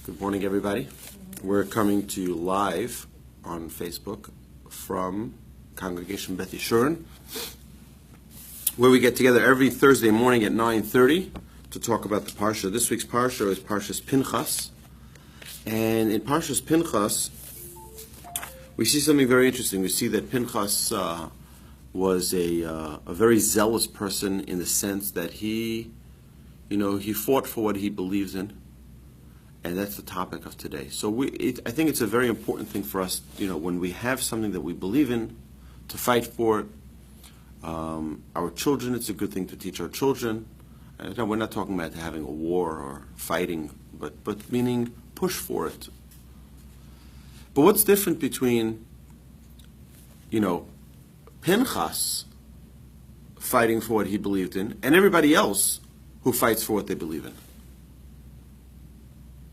Good morning, everybody. We're coming to you live on Facebook from Congregation Beth Yeshurun, where we get together every Thursday morning at 9:30 to talk about the Parsha. This week's Parsha is Parshas Pinchas. And in Parshas Pinchas, we see something very interesting. We see that Pinchas was a very zealous person in the sense that he fought for what he believes in. And that's the topic of today. So I think it's a very important thing for us, when we have something that we believe in, to fight for it. Our children, it's a good thing to teach our children. We're not talking about having a war or fighting, but meaning push for it. But what's different between, Pinchas fighting for what he believed in and everybody else who fights for what they believe in?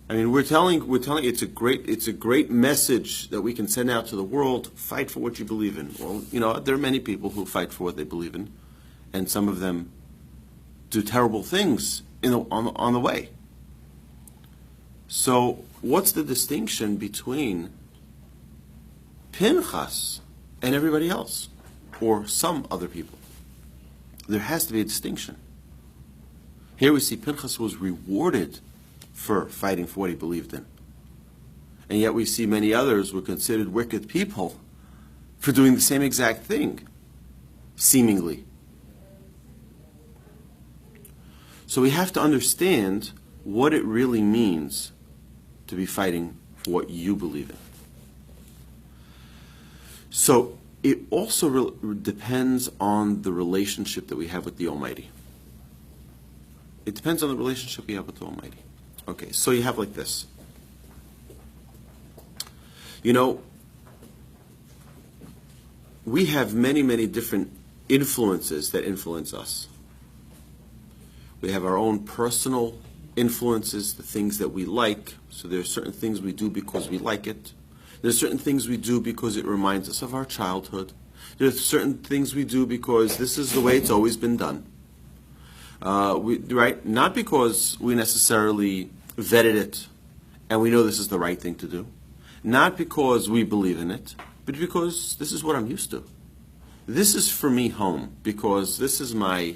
I mean, we're telling it's a great message that we can send out to the world. Fight for what you believe in. Well, there are many people who fight for what they believe in, and some of them do terrible things on the way. So, what's the distinction between Pinchas and everybody else, or some other people? There has to be a distinction. Here we see Pinchas was rewarded for fighting for what he believed in. And yet we see many others were considered wicked people for doing the same exact thing, seemingly. So we have to understand what it really means to be fighting for what you believe in. So it also depends on the relationship that we have with the Almighty. It depends on the relationship we have with the Almighty. Okay, so you have like this. We have many, many different influences that influence us. We have our own personal influences, the things that we like. So there are certain things we do because we like it. There are certain things we do because it reminds us of our childhood. There are certain things we do because this is the way it's always been done. Not because we necessarily vetted it and we know this is the right thing to do. Not because we believe in it, but because this is what I'm used to. This is for me home because this is my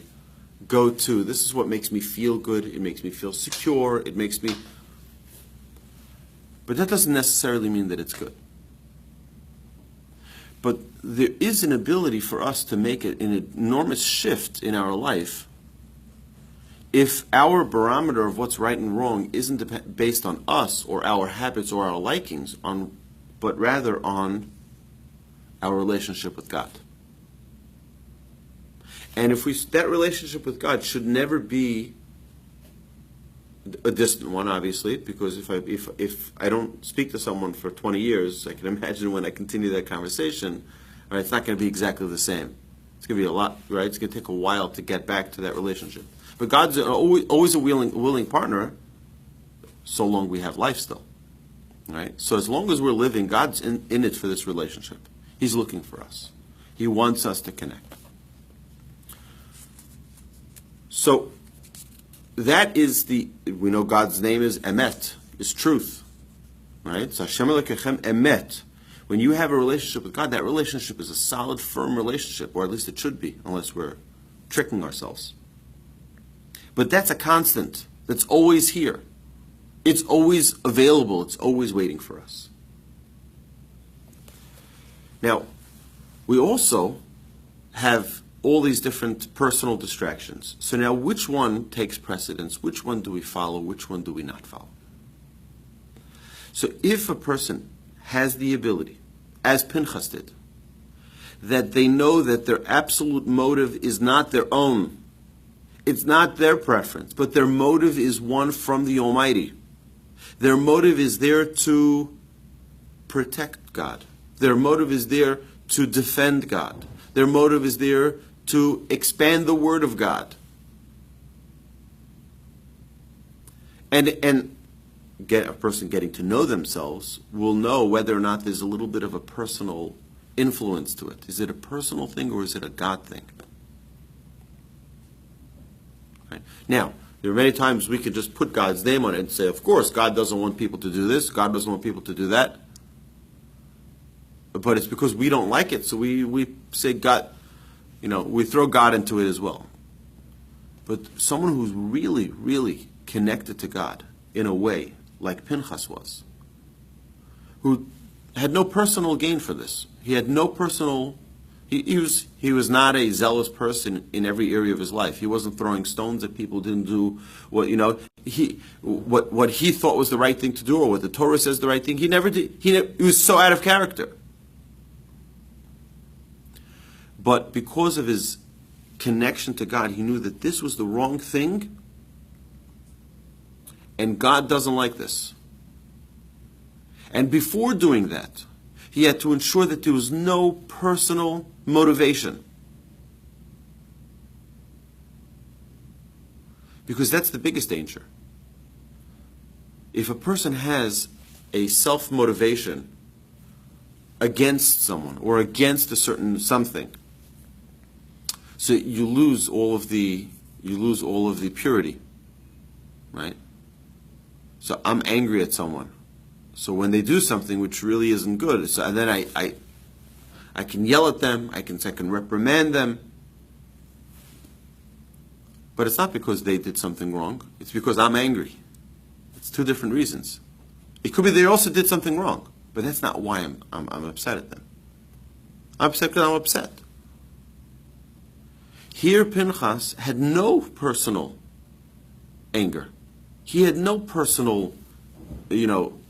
go-to. This is what makes me feel good. It makes me feel secure. But that doesn't necessarily mean that it's good. But there is an ability for us to make an enormous shift in our life if our barometer of what's right and wrong isn't based on us or our habits or our likings, but rather on our relationship with God. And that relationship with God should never be a distant one, obviously, because if I don't speak to someone for 20 years, I can imagine when I continue that conversation, it's not going to be exactly the same. It's going to be a lot, right? It's going to take a while to get back to that relationship. But God's always a willing partner, so long we have life still, right? So as long as we're living, God's in it for this relationship. He's looking for us. He wants us to connect. So that is we know God's name is Emet, is truth, right? So Hashem Elokechem Emet. When you have a relationship with God, that relationship is a solid, firm relationship, or at least it should be, unless we're tricking ourselves. But that's a constant. That's always here. It's always available. It's always waiting for us. Now, we also have all these different personal distractions. So now, which one takes precedence? Which one do we follow? Which one do we not follow? So if a person has the ability, as Pinchas did, that they know that their absolute motive is not their own, it's not their preference, but their motive is one from the Almighty. Their motive is there to protect God. Their motive is there to defend God. Their motive is there to expand the Word of God. And a person getting to know themselves will know whether or not there's a little bit of a personal influence to it. Is it a personal thing or is it a God thing? Right? Now, There are many times we could just put God's name on it and say, of course, God doesn't want people to do this, God doesn't want people to do that. But it's because we don't like it, so we say God, we throw God into it as well. But someone who's really, really connected to God in a way, like Pinchas was, who had no personal gain for this. He had no personal... He was not a zealous person in every area of his life. He wasn't throwing stones at people, didn't do what he thought was the right thing to do, or what the Torah says the right thing. He never did. He was so out of character. But because of his connection to God, he knew that this was the wrong thing, and God doesn't like this. And before doing that, he had to ensure that there was no personal motivation. Because that's the biggest danger. If a person has a self-motivation against someone or against a certain something, so you lose all of the purity, right? So I'm angry at someone. So when they do something which really isn't good, and then I can yell at them, I can reprimand them. But it's not because they did something wrong. It's because I'm angry. It's two different reasons. It could be they also did something wrong, but that's not why I'm upset at them. I'm upset because I'm upset. Here Pinchas had no personal anger. He had no personal,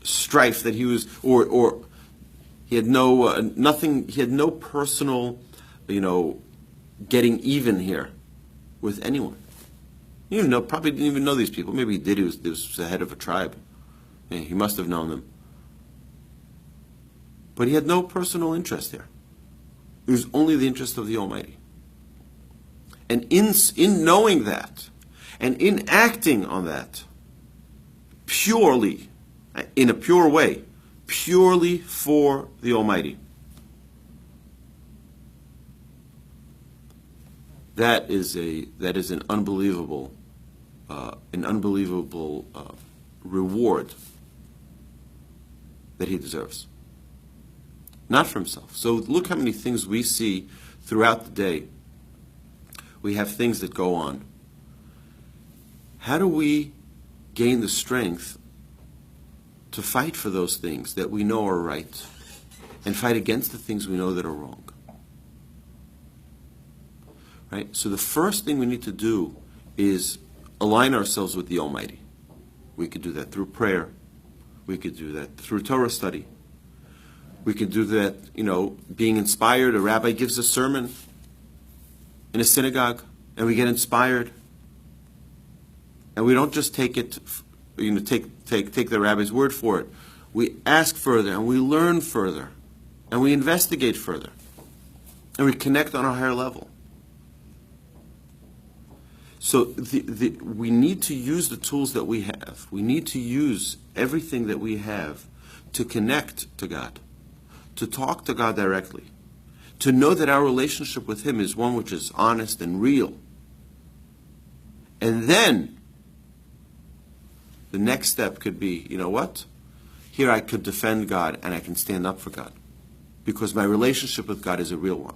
strife that he was, or he had no nothing. He had no personal, getting even here with anyone. Probably didn't even know these people. Maybe he did. He was the head of a tribe. Yeah, he must have known them. But he had no personal interest here. It was only the interest of the Almighty. And in knowing that, and in acting on that, purely, in a pure way, purely for the Almighty, that is an unbelievable reward that he deserves. Not for himself. So look how many things we see throughout the day. We have things that go on. How do we gain the strength to fight for those things that we know are right and fight against the things we know that are wrong? Right? So the first thing we need to do is align ourselves with the Almighty. We could do that through prayer. We could do that through Torah study. We could do that, being inspired. A rabbi gives a sermon in a synagogue, and we get inspired. And we don't just take it, take the rabbi's word for it. We ask further, and we learn further, and we investigate further, and we connect on a higher level. So we need to use the tools that we have. We need to use everything that we have to connect to God, to talk to God directly, to know that our relationship with Him is one which is honest and real. And then the next step could be, here I could defend God and I can stand up for God because my relationship with God is a real one.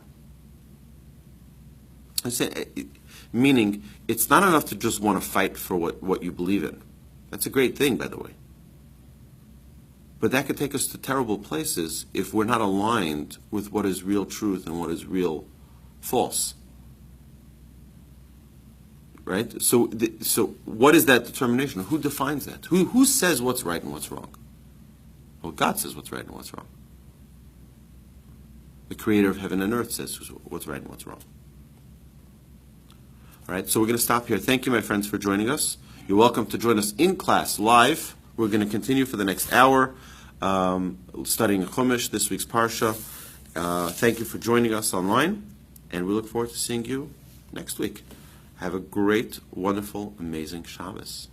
Meaning, it's not enough to just want to fight for what you believe in. That's a great thing, by the way. But that could take us to terrible places if we're not aligned with what is real truth and what is real false. Right? So what is that determination? Who defines that? Who says what's right and what's wrong? Well, God says what's right and what's wrong. The Creator of heaven and earth says what's right and what's wrong. All right, so we're going to stop here. Thank you, my friends, for joining us. You're welcome to join us in class live. We're going to continue for the next hour studying Chumash, this week's Parsha. Thank you for joining us online, and we look forward to seeing you next week. Have a great, wonderful, amazing Shabbos.